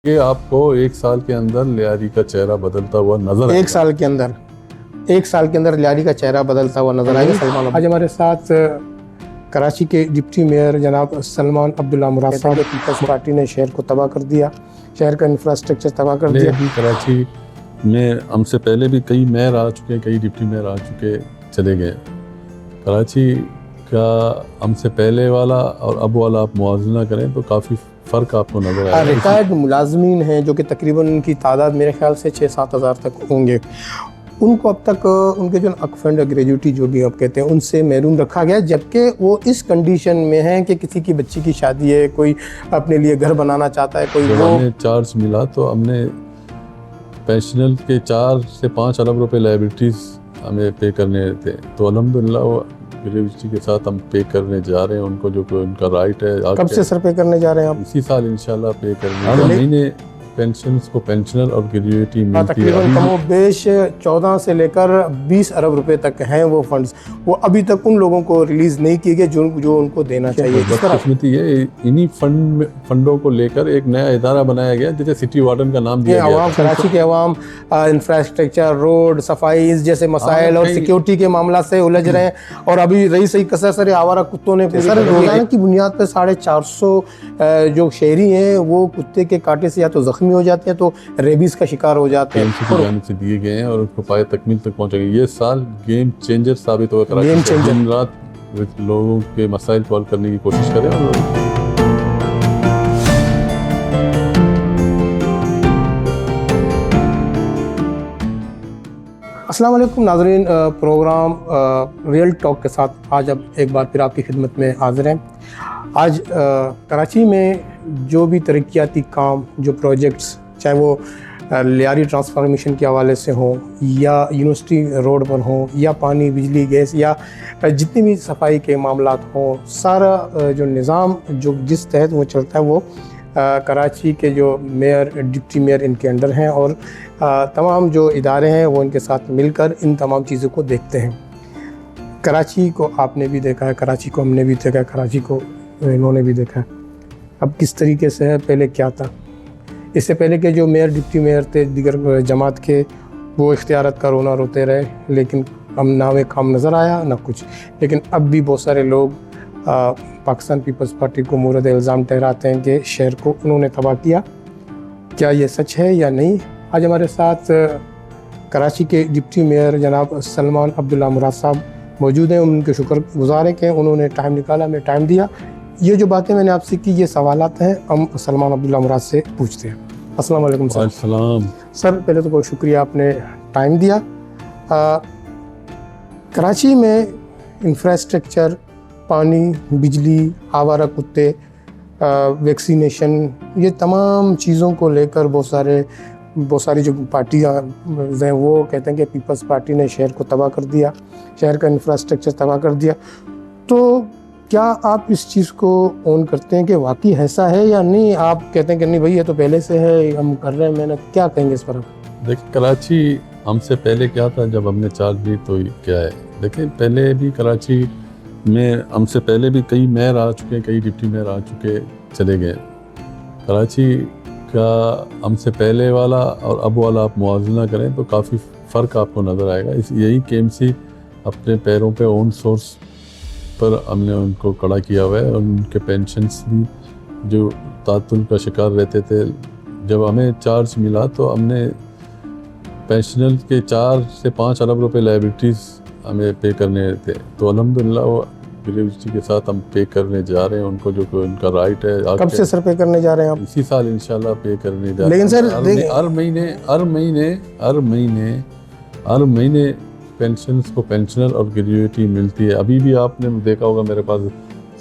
कि आपको एक साल के अंदर लियारी का चेहरा बदलता हुआ नजर आएगा। एक साल के अंदर लियारी का चेहरा बदलता हुआ नजर आएगा। सलमान आज हमारे साथ कराची के डिप्टी मेयर जनाब सलमान अब्दुल्ला मुराद साहब। पीपल्स पार्टी ने शहर को तबाह कर दिया, शहर का इंफ्रास्ट्रक्चर तबाह कर दिया। भी कराची में हमसे पहले भी कई मेयर आ चुके, कई डिप्टी मेयर आ चुके, चले गए। कराची का हमसे पहले वाला और अब वाला आप मुआवजा करें तो काफ़ी फ़र्क आपको नजर आएगा। रिटायर्ड मुलाजमीन हैं जो कि तकरीबन उनकी तादाद मेरे ख्याल से 6-7 हज़ार तक होंगे। उनको अब तक उनके जो अकफंड ग्रेजुएटी जो भी आप कहते हैं उनसे महरूम रखा गया, जबकि वो इस कंडीशन में है कि किसी की बच्ची की शादी है, कोई अपने लिए घर बनाना चाहता है, कोई वो हमें चार्ज मिला तो हमने पेंशनर के 4 से 5 अरब रुपए लाइबिलिटीज़ हमें पे करने थे, तो अल्हम्दुलिल्लाह वो ग्रेजुएटी के साथ हम पे करने जा रहे हैं उनको, जो कि उनका राइट है। कब से सर पे करने जा रहे हैं आप? इसी साल इंशाल्लाह पे करने। हर महीने पेंशन्स को पेंशनर और ग्रेजुएटी मिलती है। तकरीबन कमोबेश 14 से लेकर 20 अरब रुपए तक हैं वो फंड्स, वो अभी तक उन लोगों को रिलीज़ नहीं किए गए जो उनको देना चाहिए। बदकिस्मती है, इन्हीं फंडों को लेकर एक नया इदारा बनाया गया जिसे सिटी वार्डन का नाम दिया गया। कराची के अवाम इंफ्रास्ट्रक्चर, रोड, सफाई जैसे मसाइल और सिक्योरिटी के मामला से उलझ रहे हैं, और अभी रही सही कसर सर आवारा कुत्तों ने रोजाना की बुनियाद पर 450 जो शहरी हैं वो कुत्ते के कांटे से या तो जख्मी हो जाते हैं तो रेबीज का शिकार हो जाते हैं। जाने से दिए गए हैं और उनको पाए तकमील तक पहुंचेंगे। ये साल गेम चेंजर साबित होगा। दिन रात लोगों के मसाइल सॉल्व करने की कोशिश करें। अस्सलाम वालेकुम नाज़रीन, प्रोग्राम रियल टॉक के साथ आज अब एक बार फिर आपकी खिदमत में हाजिर हैं। आज कराची में जो भी तरक्याती काम, जो प्रोजेक्ट्स, चाहे वो लियारी ट्रांसफॉर्मेशन के हवाले से हों या यूनिवर्सिटी रोड पर हों या पानी, बिजली, गैस या जितनी भी सफाई के मामलात हों, सारा जो निज़ाम जो जिस तहत वो चलता है वो कराची के जो मेयर, डिप्टी मेयर इनके अंडर हैं, और तमाम जो इदारे हैं वो इनके साथ मिलकर इन तमाम चीज़ों को देखते हैं। कराची को आपने भी देखा है, कराची को हमने भी देखा है, कराची को इन्होंने भी देखा है। अब किस तरीके से है, पहले क्या था? इससे पहले के जो मेयर, डिप्टी मेयर थे दीगर जमात के, वो इख्तियारत का रोना रोते रहे, लेकिन हम ना वे काम नज़र आया ना कुछ। लेकिन अब भी बहुत सारे लोग पाकिस्तान पीपल्स पार्टी को मुरद इल्ज़ाम ठहराते हैं कि शहर को उन्होंने तबाह किया। क्या ये सच है या नहीं? आज हमारे साथ कराची के डिप्टी मेयर जनाब सलमान अब्दुल्ला मुराद साहब मौजूद हैं। उनके शुक्रगुज़ार हैं कि उन्होंने टाइम निकाला, हमें टाइम दिया। ये जो बातें मैंने आपसे की, ये सवालात हैं, हम सलमान अब्दुल्ला मुराद से पूछते हैं। अस्सलाम वालेकुम सर। सर पहले तो बहुत शुक्रिया, आपने टाइम दिया। कराची में इंफ्रास्ट्रक्चर, पानी, बिजली, आवारा कुत्ते, वैक्सीनेशन, ये तमाम चीज़ों को लेकर बहुत सारी जो पार्टियाँ हैं वो कहते हैं कि पीपल्स पार्टी ने शहर को तबाह कर दिया, शहर का इंफ्रास्ट्रक्चर तबाह कर दिया। तो क्या आप इस चीज़ को ऑन करते हैं कि वाकई ऐसा है या नहीं? आप कहते हैं कि नहीं भाई ये तो पहले से है, हम कर रहे हैं मेहनत, क्या कहेंगे इस पर आप? देखिए, कराची हमसे पहले क्या था जब हमने चार्ज ली, तो क्या है, देखिए पहले भी कराची में हमसे पहले भी कई मेयर आ चुके, कई डिप्टी मेयर आ चुके, चले गए। कराची का हमसे पहले वाला और अब वाला आप मुआवजा करें तो काफ़ी फ़र्क आपको नज़र आएगा। यही KMC अपने पैरों पे ओन सोर्स पर हमने उनको खड़ा किया हुआ है, और उनके पेंशन्स भी जो तातुल का शिकार रहते थे, जब हमें चार्ज मिला तो हमने पेंशनर के 4 से 5 अरब रुपए लाइबिलिटीज़ हमें पे करने थे, तो अल्हम्दुलिल्लाह वो ग्रेजुएटी के साथ हम पे करने जा रहे हैं उनको, जो कि उनका राइट है। कब से सर पे करने जा रहे हैं आप? इसी साल इंशाल्लाह पे करने जा रहे हैं। लेकिन सर हर महीने पेंशन्स को पेंशनर और ग्रेजुएटी मिलती है। अभी भी आपने देखा होगा मेरे पास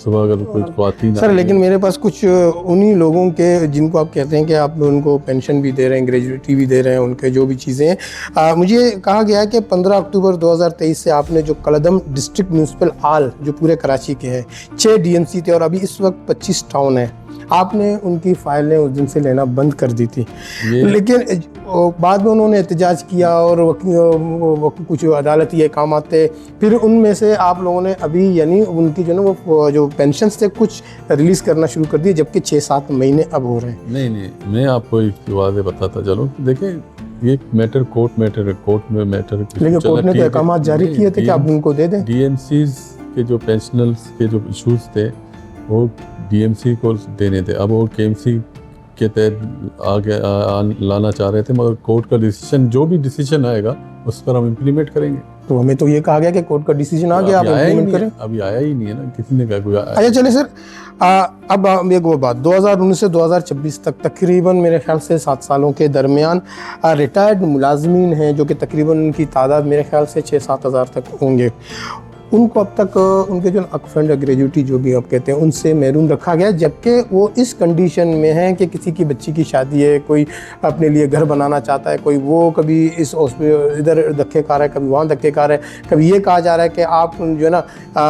सुबह अगर कुछ खातन सर, लेकिन मेरे पास कुछ उन्हीं लोगों के जिनको आप कहते हैं कि आप उनको पेंशन भी दे रहे हैं, ग्रेजुएटी भी दे रहे हैं, उनके जो भी चीज़ें हैं। मुझे कहा गया है कि 15 अक्टूबर 2023 से आपने जो कलदम डिस्ट्रिक्ट म्यूनसिपल हाल जो पूरे कराची के हैं, 6 DMC थे और अभी इस वक्त 25 टाउन है। आपने उनकी फ़ाइलें उस दिन से लेना बंद कर दी थी, ये लेकिन बाद में उन्होंने एहतजाज किया और कुछ अदालती अहकाम थे, फिर उनमें से आप लोगों ने अभी यानी उनकी जो ना वो जो पेंशन थे कुछ रिलीज़ करना शुरू कर दिए, जबकि 6-7 महीने अब हो रहे हैं। नहीं, मैं आपको एक वादे बताता चलो। देखिए, ये मैटर कोर्ट मैटर है, कोर्ट में मैटर, लेकिन कोर्ट ने तो अहकाम जारी किए थे कि आप उनको दे दें। डीएमसीज के जो पेंशनर्स के जो इशूज़ थे वो डीएमसी को देने थे, अब वो केएमसी के तहत आगे लाना चाह रहे थे, मगर कोर्ट का डिसीजन, जो भी डिसीजन आएगा उस पर हम इम्प्लीमेंट करेंगे। तो हमें तो ये कहा गया कि कोर्ट का डिसीजन आ गया, आप इम्प्लीमेंट करें। अभी आया ही नहीं है ना, किसी ने कहा। अच्छा चलिए सर, अब एक वो बात, 2019 से 2026 तक तकरीबन मेरे ख्याल से 7 सालों के दरमियान रिटायर्ड मुलाजमीन हैं जो कि तकरीबन उनकी तादाद मेरे ख्याल से 6-7 हज़ार तक होंगे। उनको अब तक उनके जो अकफंड ग्रेजुएटी जो भी आप कहते हैं उनसे महरूम रखा गया, जबकि वो इस कंडीशन में हैं कि किसी की बच्ची की शादी है, कोई अपने लिए घर बनाना चाहता है, कोई वो कभी इस इधर धक्के खा रहा है, कभी वहाँ धक्के खा रहा है, कभी ये कहा जा रहा है कि आप जो है ना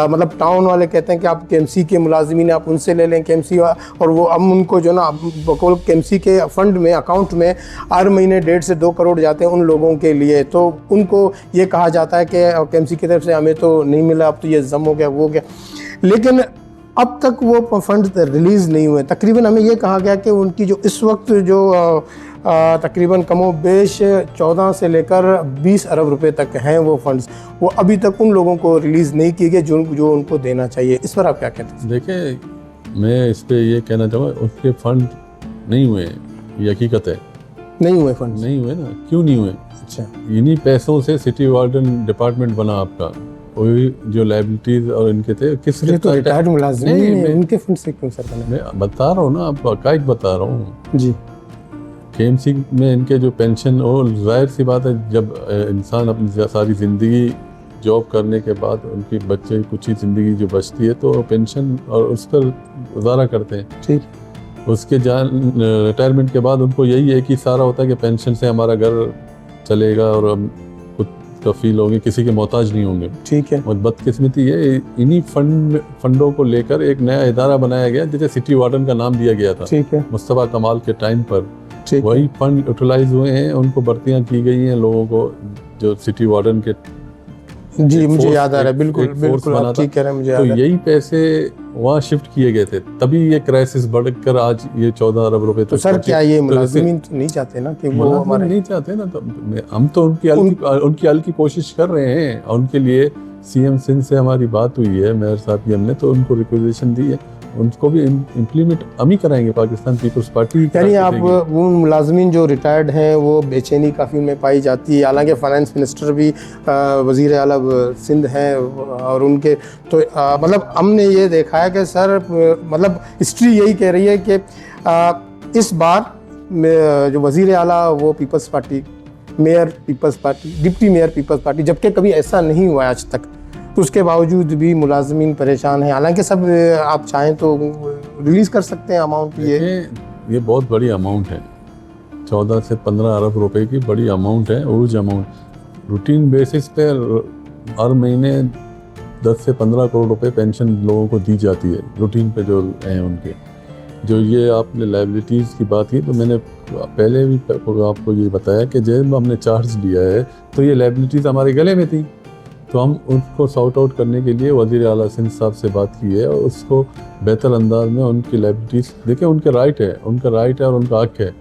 मतलब टाउन वाले कहते हैं कि आप केएमसी के मुलाजिमीन आप उनसे ले लें केएमसी, और वो हम उनको जो ना बकौल केएमसी के फंड में अकाउंट में हर महीने 1.5 से 2 करोड़ जाते हैं उन लोगों के लिए। तो उनको ये कहा जाता है कि केएमसी की तरफ से हमें तो नहीं मिला, अब तो ये जम हो गया, वो गया, लेकिन अब तक वो फंड रिलीज़ नहीं हुए। तकरीबन हमें ये कहा गया कि उनकी जो इस वक्त जो तकरीबन कमोबेश 14 से लेकर 20 अरब रुपए तक हैं वो फंड्स, वो अभी तक उन लोगों को रिलीज़ नहीं किए गए जो उनको देना चाहिए। इस पर आप क्या कहते हैं? देखिए, मैं इस पर ये कहना चाहूँगा, उसके फंड नहीं हुए, ये हकीकत है। नहीं हुए फंड? नहीं हुए ना, क्यों नहीं हुए? अच्छा, इन्हीं पैसों से सिटी वार्डन डिपार्टमेंट बना आपका, वही जो लायबिलिटीज और इनके थे, किस तो रिटायर्ड मुलाजिम नहीं, उनके फंड से क्यों सर बने? मैं बता रहा हूँ ना, आपको हकायक बता रहा हूँ जी। केएमसी में इनके जो पेंशन, और जाहिर सी बात है जब इंसान अपनी सारी ज़िंदगी जॉब करने के बाद उनकी बच्चे कुछ ही ज़िंदगी जो बचती है तो पेंशन और उस पर गुजारा करते हैं। ठीक। उसके रिटायरमेंट के बाद उनको यही है कि सारा होता है कि पेंशन से हमारा घर चलेगा और हम खुद कफील होंगे, किसी के मोहताज नहीं होंगे। ठीक है। और बदकिस्मती है, इन्हीं फंडों को लेकर एक नया इदारा बनाया गया जिसे सिटी वार्डन का नाम दिया गया था। ठीक है। मुस्तफा कमाल के टाइम पर वही फंड यूटिलाइज हुए हैं, उनको भर्तियां की गई हैं लोगों को जो सिटी वार्डन के। जी, मुझे याद आ रहा है, बिल्कुल बिल्कुल आप ठीक कह रहे हैं, मुझे याद तो है। यही पैसे वहाँ शिफ्ट किए गए थे, तभी ये क्राइसिस बढ़कर आज ये 14 अरब रुपए। तो सर क्या ये मुलाजिमीन तो नहीं चाहते ना कि वो हमारे नहीं चाहते ना, तो हम तो उनकी हल की कोशिश कर रहे हैं। और उनके लिए सीएम सिंध से हमारी बात हुई है, मेयर साहब की, हमने तो उनको रिक्वेजिशन दी है, उनको भी इम्प्लीमेंट हम ही कराएंगे, पाकिस्तान पीपल्स पार्टी। यानी आप वो मुलाजमीन जो रिटायर्ड हैं वो बेचैनी काफ़ी उनमें पाई जाती है, हालांकि फाइनेंस मिनिस्टर भी वज़ीर आला सिंध हैं और उनके तो मतलब हमने ये देखा है कि सर मतलब हिस्ट्री यही कह रही है कि इस बार जो वज़ीर आला वो Peoples Party, mayor Peoples Party, deputy mayor Peoples Party, जबकि कभी ऐसा नहीं हुआ आज तक, तो उसके बावजूद भी मुलाजमीन परेशान हैं। हालांकि सब आप चाहें तो रिलीज़ कर सकते हैं अमाउंट। ये बहुत बड़ी अमाउंट है, 14 से 15 अरब रुपए की बड़ी अमाउंट है। उर्ज अमाउंट रूटीन बेसिस पे हर महीने 10 से 15 करोड़ रुपए पेंशन लोगों को दी जाती है रूटीन पे जो हैं उनके। जो ये आपने लायबिलिटीज़ की बात की, तो मैंने पहले भी आपको ये बताया कि जब हमने चार्ज लिया है तो ये लायबिलिटीज़ हमारे गले में थी, तो हम उनको सॉर्ट आउट करने के लिए वज़ीर आला सिंध साहब से बात की है और उसको बेहतर अंदाज में उनकी लायबिलिटीज़, देखिए उनके राइट है, उनका राइट है और उनका हक है,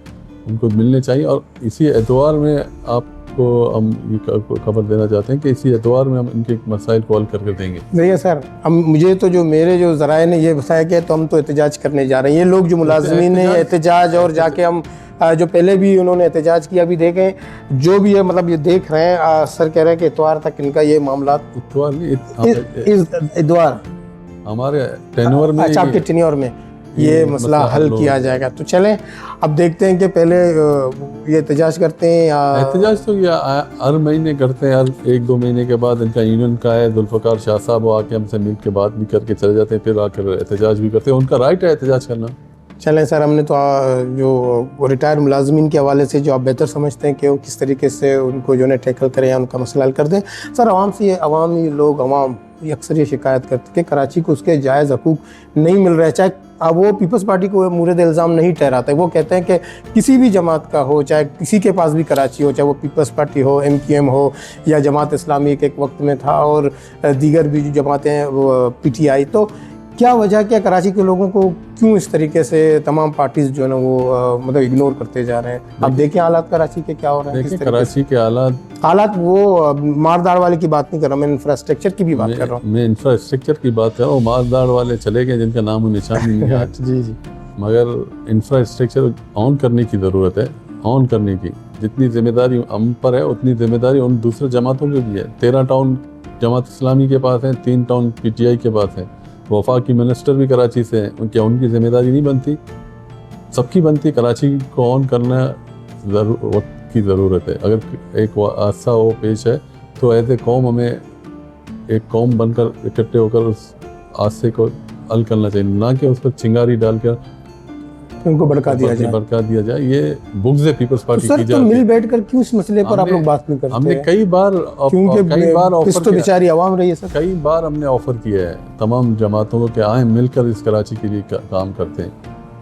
उनको मिलने चाहिए। और इसी एतवार में आपको हम ये खबर देना चाहते हैं कि इसी एतवार में हम इनके मसाइल को हल करके देंगे। देखिए सर, हम मुझे तो जो मेरे जो ज़राए ने ये बताया कि तो हम तो एहतजाज करने जा रहे हैं, ये लोग जो मुलाजमीन हैं एहतजाज, और जाके हम जो पहले भी उन्होंने एहतजाज किया, अभी देखें जो भी है, मतलब ये देख रहे हैं सर कह रहे हैं कि इतवार तक इनका ये मामला, इतवार हमारे टेन्योर में, अच्छा आपके टेन्योर में ये मसला हल किया जाएगा। तो चलें अब देखते हैं कि पहले ये एहतजाज करते हैं या एहतजाज तो हर महीने करते हैं, हर 1-2 महीने के बाद इनका यूनियन का है, जुल्फ़िकार शाह साहब वो आके हमसे मिल के बात भी करके चले जाते हैं, फिर आकर एहतजाज भी करते हैं, उनका राइट है एहतजाज करना। चलें सर, हमने तो जो रिटायर्ड मुलाजमीन के हवाले से जो आप बेहतर समझते हैं कि वो किस तरीके से उनको जो है टैकल करें या उनका मसला हल कर दें। सर आवाम से ये अवामी लोग, अवाम अक्सर ये शिकायत करते हैं कि कराची को उसके जायज़ हकूक़ नहीं मिल रहे, चाहे अब वो पीपल्स पार्टी को मूरद इल्ज़ाम नहीं ठहराते। वो कहते हैं कि किसी भी जमात का हो, चाहे किसी के पास भी कराची हो, चाहे वो पीपल्स पार्टी हो, MQM हो या जमात इस्लामी एक वक्त में था और दीगर भी जो जमातें हैं वो PTI, तो क्या वजह क्या कराची के लोगों को क्यों इस तरीके से तमाम पार्टीज जो है ना वो मतलब इग्नोर करते जा रहे हैं? आप देखें हालात कराची के क्या हो रहे हैं। देखिए कराची के हालात वो मारदार वाले की बात नहीं कर रहा, मैं इंफ्रास्ट्रक्चर की भी बात कर रहा हूँ। मैं इंफ्रास्ट्रक्चर की बात कर रहा हूँ। मारदार वाले चले गए जिनका नाम निशान नहीं है। जी। मगर इंफ्रास्ट्रक्चर ऑन करने की ज़रूरत है। ऑन करने की जितनी जिम्मेदारी हम पर है उतनी जिम्मेदारी उन दूसरे जमातों की भी है। 13 टाउन जमात इस्लामी के पास हैं, 3 टाउन PTI के पास हैं। वफाकी मिनिस्टर भी कराची से हैं, क्या उनकी जिम्मेदारी नहीं बनती? सबकी बनती। कराची को ऑन करना वक्त की ज़रूरत है। अगर एक हादसा हो पेश है तो एज ए कौम हमें एक कौम बनकर इकट्ठे होकर उस हादसे को हल करना चाहिए, ना कि उस पर चिंगारी डालकर उनको भड़का दिया जाए। ये बुग्ज़ है पीपल्स पार्टी की। तो मिल बैठकर क्यों इस मसले पर आप लोग बात नहीं करते? हमने कई बार ऑफर तो बेचारी आवाम रही है सर। कई बार हमने ऑफर किया है तमाम जमातों को कि आए मिलकर इस कराची के लिए काम करते हैं।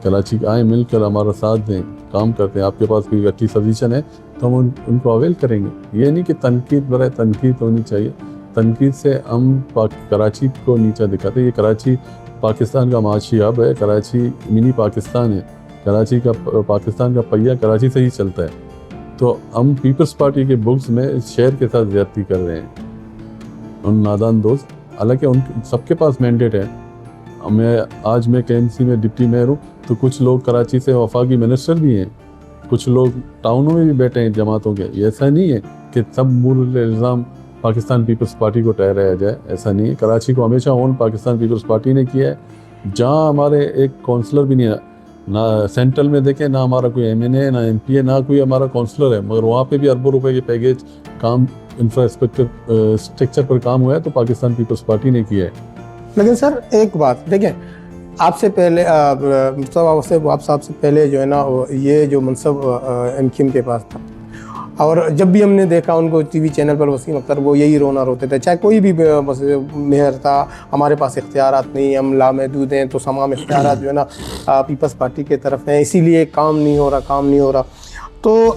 कराची आए मिलकर हमारा साथ दें, काम करते हैं। आपके पास कोई अच्छी सजेशन है तो हम उनको अवेल करेंगे। ये नहीं कि तनकीद बराए तनकीद होनी चाहिए। तनकीद से हम कराची को नीचा दिखाते। ये कराची पाकिस्तान का माशी हब है। कराची मिनी पाकिस्तान है। कराची का पाकिस्तान का पहिया कराची से ही चलता है। तो हम पीपल्स पार्टी के बुक्स में इस शहर के साथ ज्यादती कर रहे हैं उन नादान दोस्त। हालांकि उन सबके पास मैंडेट है। मैं KMC में डिप्टी मेयर हूँ, तो कुछ लोग कराची से वफाकी मिनिस्टर भी हैं, कुछ लोग टाउनों में भी बैठे हैं जमातों के। ये ऐसा नहीं है कि सब मूल इल्ज़ाम पाकिस्तान पीपल्स पार्टी को ठहराया जाए, ऐसा नहीं है। कराची को हमेशा ऑन पाकिस्तान पीपल्स पार्टी ने किया है। जहाँ हमारे एक काउंसलर भी नहीं है, ना सेंट्रल में देखें, ना हमारा कोई MNA, ना MPA, ना कोई हमारा काउंसलर है, मगर वहाँ पे भी अरबों रुपए के पैकेज काम इंफ्रास्ट्रक्चर पर काम हुआ है तो पाकिस्तान पीपल्स पार्टी ने किया है। लेकिन सर एक बात देखें, आपसे पहले आप साहब से पहले जो है ना ये जो मनसब MQM के पास था, और जब भी हमने देखा उनको TV चैनल पर वसीम अख्तर वो यही रोना रोते थे, चाहे कोई भी मेयर था, हमारे पास इख्तियारात नहीं, हम लामहदूद हैं, तो तमाम इख्तियारात जो है ना पीपल्स पार्टी के तरफ हैं, इसीलिए काम नहीं हो रहा। तो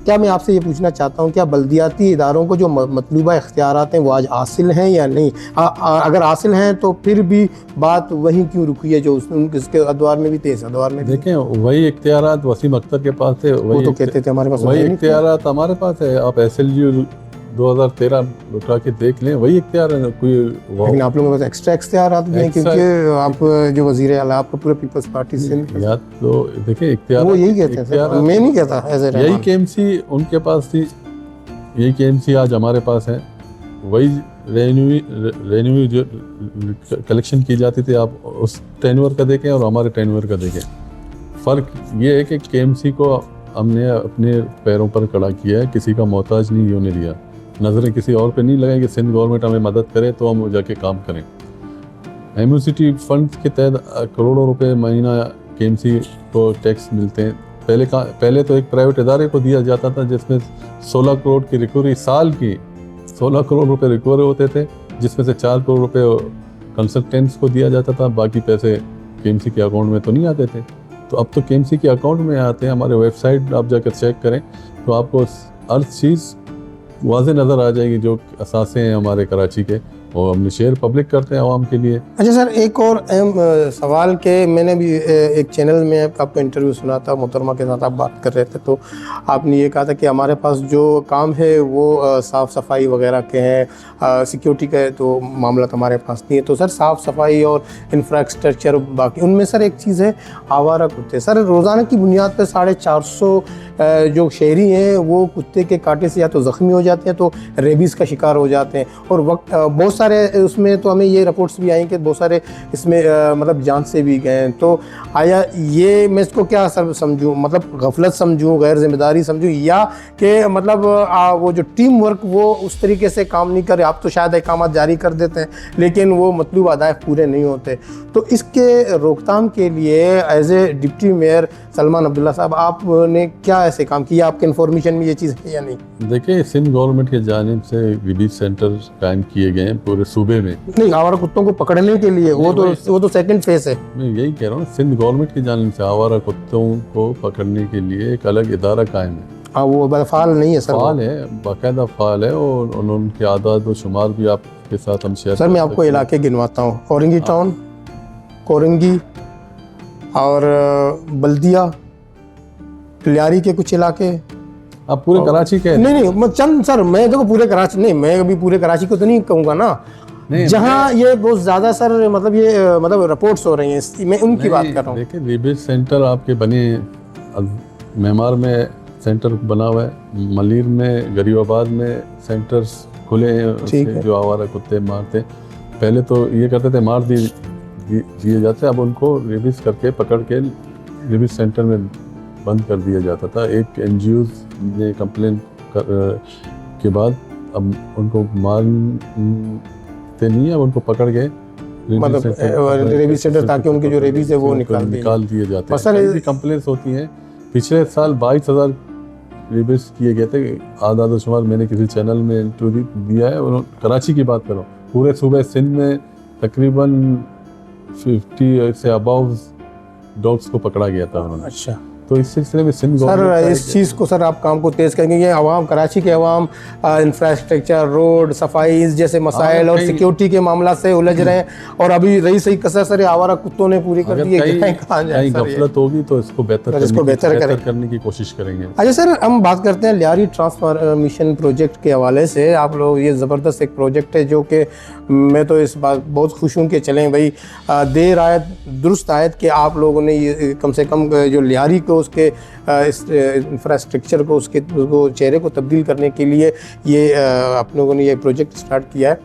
क्या मैं आपसे ये पूछना चाहता हूँ, क्या बल्दियाती इदारों को जो मतलूबा इख्तियारात हैं वो आज हासिल हैं या नहीं? अगर हासिल हैं तो फिर भी बात वहीं क्यों रुकी है जो उसके अदवार में भी थे, इस अदवार में? देखें, वही इख्तियारात वसीम अख्तर के पास थे, वो तो कहते थे हमारे पास, वही इख्तियारात हमारे पास है। आप SLG 2013 उठा के देख लें, वही इख्तियार है कोई। लेकिन आप लोगों के पास एक्स्ट्रा इख्तियारात भी हैं, क्योंकि आप जो वज़ीर आला आपका पूरे पीपल्स पार्टी से या तो देखिए इख्तियार वो यही कहते हैं, मैं नहीं कहता ऐसे। यही KMC उनके पास थी, यही KMC आज हमारे पास है। वही रेवेन्यू जो कलेक्शन की जाती थी, आप उस टेन्योर का देखें और हमारे टेन्योर का देखें। फ़र्क ये है कि KMC को हमने अपने पैरों पर खड़ा किया है, किसी का मोहताज नहीं होने दिया। नज़रें किसी और पे नहीं लगाएं कि सिंध गवर्नमेंट हमें मदद करे तो हम जाके काम करें। एम्यूसिटी फंड के तहत करोड़ों रुपए महीना KMC को टैक्स मिलते हैं। पहले तो एक प्राइवेट इदारे को दिया जाता था जिसमें 16 करोड़ की रिकवरी, साल की 16 करोड़ रुपए रिकवरी होते थे, जिसमें से 4 करोड़ रुपए कंसल्टेंट्स को दिया जाता था। बाकी पैसे KMC के अकाउंट में तो नहीं आते थे। तो अब तो KMC के अकाउंट में आते हैं। हमारे वेबसाइट आप जाकर चेक करें तो आपको हर चीज़ वाज़े नज़र आ जाएगी जो असासे हैं हमारे कराची के, और हमने शेयर पब्लिक करते हैं आवाम के लिए। अच्छा सर, एक और अहम सवाल के मैंने भी एक चैनल में आपका इंटरव्यू सुना था, मोहतरमा के साथ आप बात कर रहे थे, तो आपने ये कहा था कि हमारे पास जो काम है वो साफ़ सफाई वगैरह के हैं, सिक्योरिटी का तो मामला हमारे पास नहीं है। तो सर साफ़ सफाई और इंफ्रास्ट्रक्चर बाकी, उनमें सर एक चीज़ है आवारा कुत्ते। सर रोज़ाना की बुनियाद पर 450 जो शहरी हैं वो कुत्ते के कांटे से या तो ज़ख्मी हो जाते हैं, तो रेबीज़ का शिकार हो जाते हैं। और वक्त बहुत सारे उसमें तो हमें ये रिपोर्ट्स भी आई कि बहुत सारे इसमें मतलब जान से भी गए हैं। तो आया ये मैं इसको क्या सर समझूं, मतलब गफलत समझूं, गैर जिम्मेदारी समझूं, या कि मतलब वो जो टीम वर्क वो उस तरीके से काम नहीं करे? आप तो शायद अहकाम जारी कर देते हैं लेकिन वो मतलूब अदायफ पूरे नहीं होते। तो इसके रोकथाम के लिए as a deputy mayor Salman Abdullah साहब आपने क्या ऐसे काम किया, आपके इन्फॉर्मेशन में ये चीज़ है या नहीं? देखिए, सिंध गवर्नमेंट की जानिब से रिलीज सेंटर कायम किए गए हैं पूरे सूबे में। नहीं, आवारा कुत्तों को पकड़ने के लिए वो तो सेकंड फेज है। मैं यही कह रहा हूँ, सिंध गवर्नमेंट की जानिब से आवारा कुत्तों को पकड़ने के लिए एक अलग इदारा कायम है। हाँ, वो फाल नहीं है सर? फाल है, बाकायदा फाल है, और उनके आदाद व शुमार भी आपके साथ हम शेयर सर मैं आपको इलाके गिनवाता हूँ। औरंगी टाउन, कोरंगी और बल्दिया, लियारी के कुछ इलाके। आप पूरे कराची के? नहीं, मैं चंद सर, मैं देखो पूरे कराची नहीं, मैं अभी पूरे कराची को तो नहीं कहूँगा ना, जहाँ ये बहुत ज़्यादा सर मतलब ये मतलब रिपोर्ट्स हो रही हैं, मैं उनकी बात कर रहा हूँ। देखिए, रिबेज सेंटर आपके बने, मेमार में सेंटर बना हुआ है, मलीर में, गरीबाबाद में सेंटर्स खुले हैं जो आवारा कुत्ते मारते। पहले तो ये करते थे मार दिए जाते, अब उनको रेबिस करके पकड़ के रेबिस सेंटर में बंद कर दिया जाता था। एक एनजीओ ने कंप्लेन के बाद अब उनको मारते नहीं, अब उनको पकड़ के मतलब रेबिस सेंटर, ताकि उनके जो रेबिस है वो निकाल दिए जाते हैं। कंप्लेंट्स होती हैं। पिछले साल 22,000 रेबिस किए गए थे, आदाद शुमार मैंने किसी चैनल में इंटरव्यू दिया है। कराची की बात करो, पूरे सूबे सिंध में तकरीबन 50 से अबाव डॉग्स को पकड़ा गया था उन्होंने। अच्छा, तो इस सिलसिले में सिंध सर इस चीज़ को सर आप काम को तेज़ करेंगे? ये आवाम, कराची के आवाम इंफ्रास्ट्रक्चर, रोड सफाई जैसे मसाइल और सिक्योरिटी के मामला से उलझ रहे हैं, और अभी रही सही कसर सर आवारा कुत्तों ने पूरी कर दी है। कहीं गफलत होगी तो इसको बेहतर करने की कोशिश करेंगे। अच्छा सर, हम बात करते हैं लियारी ट्रांसफॉर्मेशन प्रोजेक्ट के हवाले से। आप लोग, ये ज़बरदस्त एक प्रोजेक्ट है जो कि मैं तो इस बात बहुत खुश हूँ कि चलें भाई, देर आयत दुरुस्त आयत कि आप लोगों ने ये कम से कम जो लियारी को उसके इंफ्रास्ट्रक्चर को उसके चेहरे को तब्दील करने के लिए ये आप लोगों ने ये प्रोजेक्ट स्टार्ट किया है।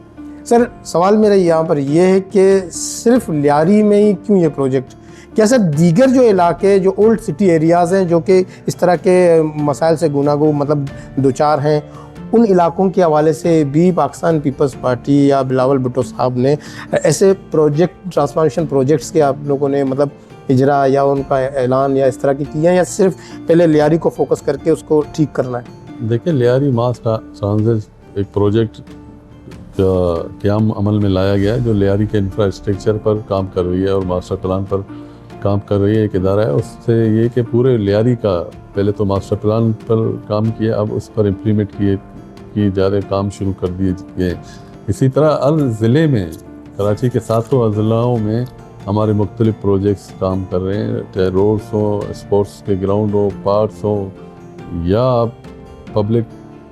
सर सवाल मेरा यहाँ पर ये है कि सिर्फ लियारी में ही क्यों ये प्रोजेक्ट? क्या सर दीगर जो इलाके, जो ओल्ड सिटी एरियाज़ हैं जो कि इस तरह के मसाइल से गुनागो मतलब दो चार हैं, उन इलाकों के हवाले से भी पाकिस्तान पीपल्स पार्टी या बिलावल भुट्टो साहब ने ऐसे प्रोजेक्ट, ट्रांसफॉर्मेशन प्रोजेक्ट्स के आप लोगों ने मतलब इजरा या उनका ऐलान या इस तरह की किया, या सिर्फ पहले लियारी को फोकस करके उसको ठीक करना है? देखिए, लियारी मास ट्रांजिट एक प्रोजेक्ट क़याम अमल में लाया गया है जो लियारी के इंफ्रास्ट्रक्चर पर काम कर रही है और मास्टर प्लान पर काम कर रही है। एक इदारा है, उससे ये कि पूरे लियारी का पहले तो मास्टर प्लान पर काम किया, अब उस पर इम्प्लीमेंट किए जा रहे काम शुरू कर दिए गए। इसी तरह हर ज़िले में, कराची के 7 अजलाओं में हमारे मुख्तलिफ प्रोजेक्ट्स काम कर रहे हैं, चाहे रोड्स हो, स्पोर्ट्स के ग्राउंड हो, पार्क्स हो, या पब्लिक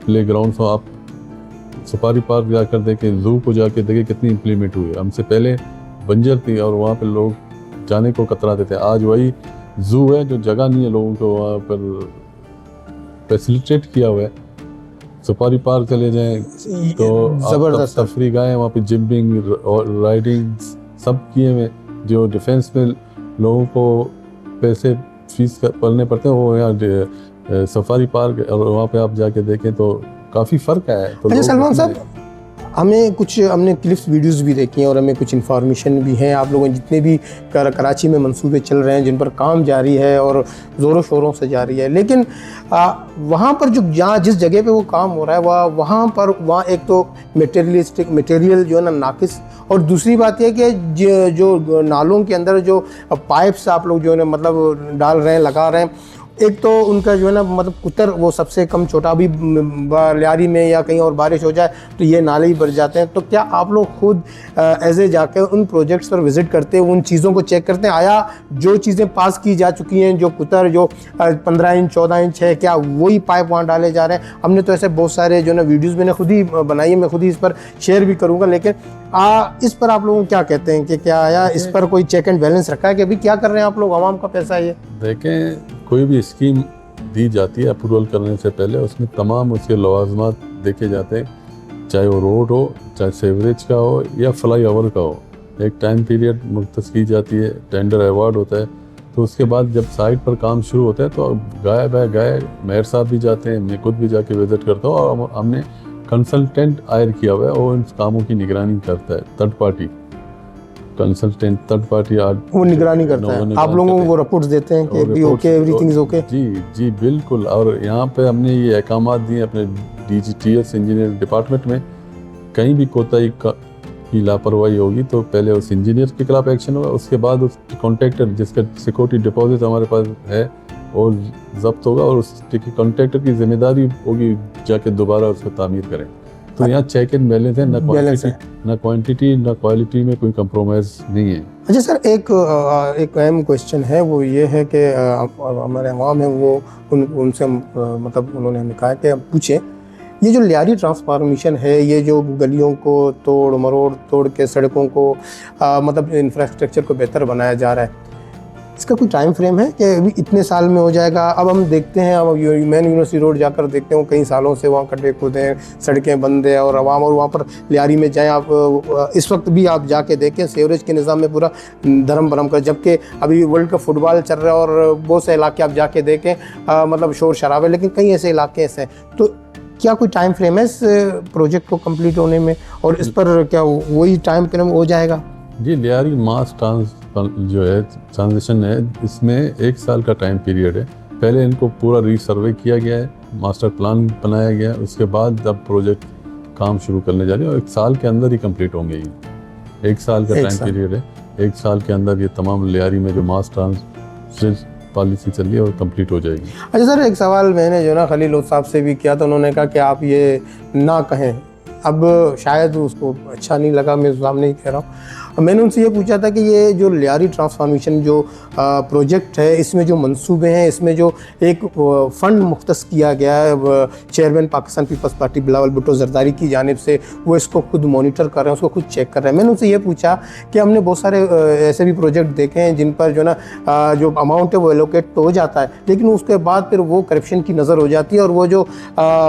प्ले ग्राउंड्स हो। आप सफारी पार्क जाकर देखें, जू को जाके देखें कितनी इम्प्लीमेंट हुई है। हमसे पहले बंजर थी और वहाँ पर लोग जाने को कतराते थे, आज वही जू है जो जगह नहीं है लोगों को वहाँ पर फैसिलिटेट किया हुआ है। सफारी पार्क चले जाएं तो ज़बरदस्त तफरीह गाहें, वहाँ पे जिमिंग, राइडिंग सब किए हुए। जो डिफेंस में लोगों को पैसे फीस पड़ने पड़ते हैं, वो यहाँ सफारी पार्क और वहाँ पे आप जाके देखें तो काफ़ी फ़र्क है। तो अच्छा सलमान साहब, हमने क्लिप्स वीडियोस भी देखी हैं और हमें कुछ इन्फॉर्मेशन भी है। आप लोगों जितने भी कराची में मंसूबे चल रहे हैं, जिन पर काम जारी है और ज़ोरों शोरों से जारी है, लेकिन वहाँ पर जहाँ जिस जगह पे वो काम हो रहा है वहाँ एक तो मटेरियल जो है ना नाकिस, और दूसरी बात यह कि जो नालों के अंदर जो पाइप्स आप लोग जो है ना मतलब डाल रहे हैं, लगा रहे हैं, एक तो उनका जो है ना मतलब कुतर वो सबसे कम छोटा, अभी लियारी में या कहीं और बारिश हो जाए तो ये नाले ही भर जाते हैं। तो क्या आप लोग खुद ऐसे जाकर उन प्रोजेक्ट्स पर विज़िट करते हैं, उन चीज़ों को चेक करते हैं, आया जो चीज़ें पास की जा चुकी हैं, जो कुतर जो 15 इंच 14 इंच है, क्या वही पाइप वहाँ डाले जा रहे हैं? हमने तो ऐसे बहुत सारे जो ना वीडियोज़ मैंने खुद ही बनाई है, मैं खुद ही इस पर शेयर भी करूँगा, लेकिन इस पर आप लोग क्या कहते हैं कि क्या आया इस पर कोई चेक एंड बैलेंस रखा है कि अभी क्या कर रहे हैं आप लोग, आवाम का पैसा है ये? देखें, कोई भी स्कीम दी जाती है अप्रूवल करने से पहले उसमें तमाम उसके लवाजमात देखे जाते हैं, चाहे वो रोड हो, चाहे सेवरेज का हो या फ्लाई ओवर का हो। एक टाइम पीरियड मुख्तस की जाती है, टेंडर अवार्ड होता है, तो उसके बाद जब साइट पर काम शुरू होता है तो गाय मेयर साहब भी जाते हैं, मैं खुद भी जाके विजिट करता हूँ, और हमने कंसल्टेंट हायर किया हुआ है और इन कामों की निगरानी करता है, third party. Consultant third party वो निगरानी करता है, आप लोगों को वो रिपोर्ट्स देते हैं कि भी ओके, एवरीथिंग इज ओके। जी जी बिल्कुल। और यहाँ पे हमने ये अहकामात दिए अपने DGTS इंजीनियर डिपार्टमेंट में, कहीं भी कोताही की लापरवाही होगी तो पहले उस इंजीनियर के खिलाफ एक्शन होगा, उसके बाद उस कॉन्ट्रैक्टर जिसका सिक्योरिटी डिपॉजिट हमारे पास है और जब्त होगा, और उस कॉन्ट्रैक्टर की जिम्मेदारी होगी जाके दोबारा उसको तामीर करें। तो यहाँ चेक एंड बैलेंस है, ना क्वांटिटी ना क्वालिटी में कोई कंप्रोमाइज नहीं है। अच्छा सर, एक अहम क्वेश्चन है, वो ये है कि हमारे अवाम है वो उनसे मतलब उन्होंने हमें कहा कि हम पूछें, ये जो लियारी ट्रांसफॉर्मेशन है, ये जो गलियों को तोड़ के सड़कों को मतलब इंफ्रास्ट्रक्चर को बेहतर बनाया जा रहा है, इसका कोई टाइम फ्रेम है कि अभी इतने साल में हो जाएगा? अब हम देखते हैं, अब मैन यूनिवर्सिटी रोड जाकर देखते हैं, कई सालों से वहाँ खड्डे खुद हैं, सड़कें बंद है, और आवाम और वहाँ पर लियारी में जाएं आप, इस वक्त भी आप जाके देखें सीवरेज के निज़ाम में पूरा धर्म भरम कर, जबकि अभी वर्ल्ड कप फुटबॉल चल रहा है और बहुत से इलाके आप जाके देखें मतलब शोर शराबे, लेकिन कई ऐसे इलाके ऐसे हैं। तो क्या कोई टाइम फ्रेम है इस प्रोजेक्ट को कंप्लीट होने में, और इस पर क्या वही टाइम फ्रेम हो जाएगा? जी, लियारी मास जो है ट्रांजिशन है, इसमें 1 साल का टाइम पीरियड है। पहले इनको पूरा रीसर्वे किया गया है, मास्टर प्लान बनाया गया है, उसके बाद अब प्रोजेक्ट काम शुरू करने जा रहे हैं और 1 साल के अंदर ही कंप्लीट होंगे। ये 1 साल का टाइम पीरियड है, 1 साल के अंदर ये तमाम लियारी में जो मास ट्रांजिशन पॉलिसी चल रही है और कंप्लीट हो जाएगी। अच्छा सर, एक सवाल मैंने जो ना खलील साहब से भी किया, तो उन्होंने कहा कि आप ये ना कहें, अब शायद उसको अच्छा नहीं लगा, मैं सामने ही कह रहा हूँ। मैंने उनसे ये पूछा था कि ये जो लियारी ट्रांसफॉर्मेशन जो प्रोजेक्ट है, इसमें जो मंसूबे हैं, इसमें जो एक फ़ंड मुख्तस किया गया है चेयरमैन पाकिस्तान पीपल्स पार्टी बिलावल भुट्टो जरदारी की जानिब से, वो इसको खुद मॉनिटर कर रहे हैं, उसको खुद चेक कर रहे हैं। मैंने उनसे ये पूछा कि हमने बहुत सारे ऐसे भी प्रोजेक्ट देखे हैं जिन पर जो ना जो अमाउंट है वो एलोकेट तो हो जाता है, लेकिन उसके बाद फिर वो करप्शन की नज़र हो जाती है और वो जो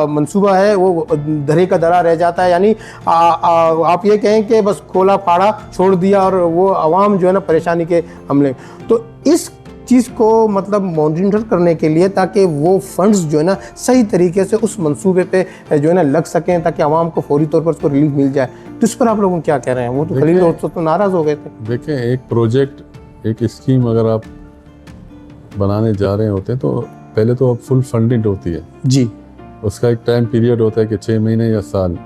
मंसूबा है वो धरे का धरा रह जाता है। यानी आप ये कहें कि बस खोला फाड़ा छोड़ दिया और वो आवाम जो है ना परेशानी के हमले। तो इस चीज़ को मतलब मॉनिटर करने के लिए, ताकि वो फंड्स जो है ना सही तरीके से उस मंसूबे पे जो है ना लग सकें, ताकि आवाम को फौरी तौर पर उसको रिलीफ मिल जाए, तो इस पर आप लोग क्या कह रहे हैं? वो तो खलील तो नाराज़ हो गए थे। देखें, एक प्रोजेक्ट, एक स्कीम अगर आप बनाने जा रहे होते हैं तो पहले तो फुल फंडेड होती है जी, उसका एक टाइम पीरियड होता है कि 6 महीने या साल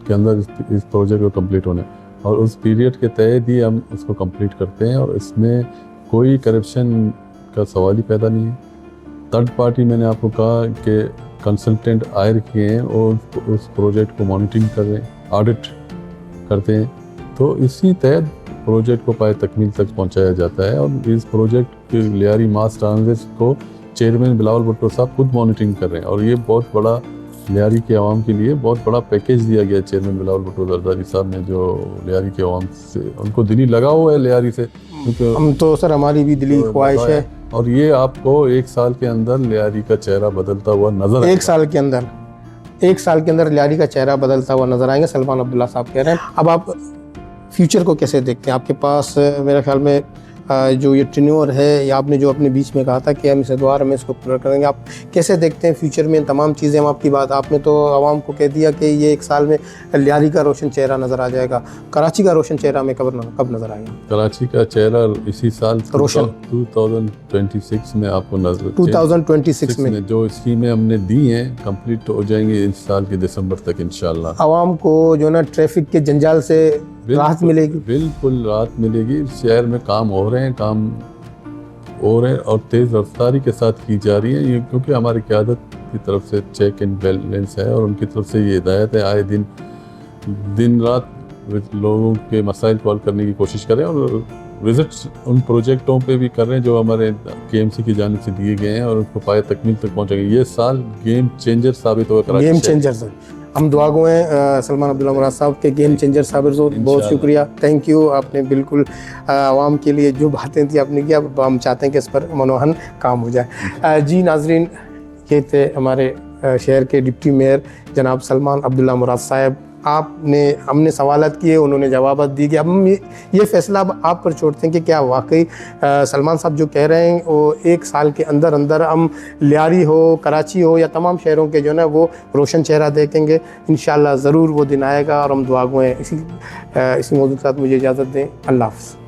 के अंदर इस प्रोजेक्ट को कंप्लीट होने, और उस पीरियड के तहत ही हम उसको कंप्लीट करते हैं और इसमें कोई करप्शन का सवाल ही पैदा नहीं है। थर्ड पार्टी मैंने आपको कहा कि कंसल्टेंट हायर किए हैं और उस प्रोजेक्ट को मॉनिटरिंग कर रहे हैं, ऑडिट करते हैं, तो इसी तहत प्रोजेक्ट को पाए तकमील तक पहुंचाया जाता है। और इस प्रोजेक्ट के लियारी मास ट्रांजिट को चेयरमैन बिलावल भुट्टो साहब खुद मॉनिटरिंग कर रहे हैं, और ये बहुत बड़ा लियारी के आवाम के लिए बहुत बड़ा पैकेज दिया गया चेयरमैन बिलावल भुट्टो जरदारी साहब ने, जो लियारी के आवाम से उनको दिली लगाव है लियारी से, हम तो सर हमारी भी दिली ख्वाहिश है। और ये आपको 1 साल के अंदर लियारी का चेहरा बदलता हुआ नजर आएगा। 1 साल के अंदर लियारी का चेहरा बदलता हुआ नजर आएंगे, सलमान अब्दुल्ला साहब कह रहे हैं। अब आप फ्यूचर को कैसे देखते हैं? आपके पास मेरे ख्याल में जो ये टेन्योर है, या आपने जो अपने बीच में कहा था कि हम इस द्वार में इसको पूरा करेंगे, आप कैसे देखते हैं फ्यूचर में तमाम चीज़ें? हम आपकी बात, आपने तो आवाम को कह दिया कि ये 1 साल में लियारी का रोशन चेहरा नज़र आ जाएगा, कराची का रोशन चेहरा में कब नज़र आएगा? कराची का चेहरा इसी साल रोशन 2026 में आपको नजर 2026 में जो स्कीमें हमने दी हैं कंप्लीट हो जाएंगी इस साल के दिसंबर तक इंशाल्लाह। आवाम को जो ना ट्रैफिक के जंजाल से राहत मिलेगी, बिल्कुल राहत मिलेगी। शहर में काम हो रहे हैं और तेज़ रफ्तारी के साथ की जा रही है, ये क्योंकि हमारी क़यादत की तरफ से चेक एंड बैलेंस है और उनकी तरफ से ये हिदायत है, आए दिन रात लोगों के मसाइल सॉल्व करने की कोशिश करें और विजिट्स उन प्रोजेक्टों पे भी कर रहे हैं जो हमारे KMC की जानिब से दिए गए हैं और उनको पाए तकमील तक पहुँचेंगे। ये साल गेम चेंजर साबित होगा। गेम चेंजर सर, हम दुआ गो हैं सलमान अब्दुल्ला मुराद साहब के गेम चेंजर साबित हो। बहुत शुक्रिया, थैंक यू। आपने बिल्कुल आवाम के लिए जो बातें थी आपने किया, हम चाहते हैं कि इस पर मनोहन काम हो जाए। जी नाजरीन, ये थे हमारे शहर के डिप्टी मेयर जनाब सलमान अब्दुल्ला मुराद साहब। आपने हमने सवालात किए, उन्होंने जवाब दिए कि अब हम ये फ़ैसला अब आप पर छोड़ते हैं कि क्या वाकई सलमान साहब जो कह रहे हैं वो 1 साल के अंदर अंदर हम लियारी हो, कराची हो या तमाम शहरों के जो है वो रोशन चेहरा देखेंगे। इंशाअल्लाह ज़रूर वो दिन आएगा और हम दुआ गो हैं। इसी मौजूद के साथ मुझे इजाज़त दें। अल्लाह हाफ़िज़।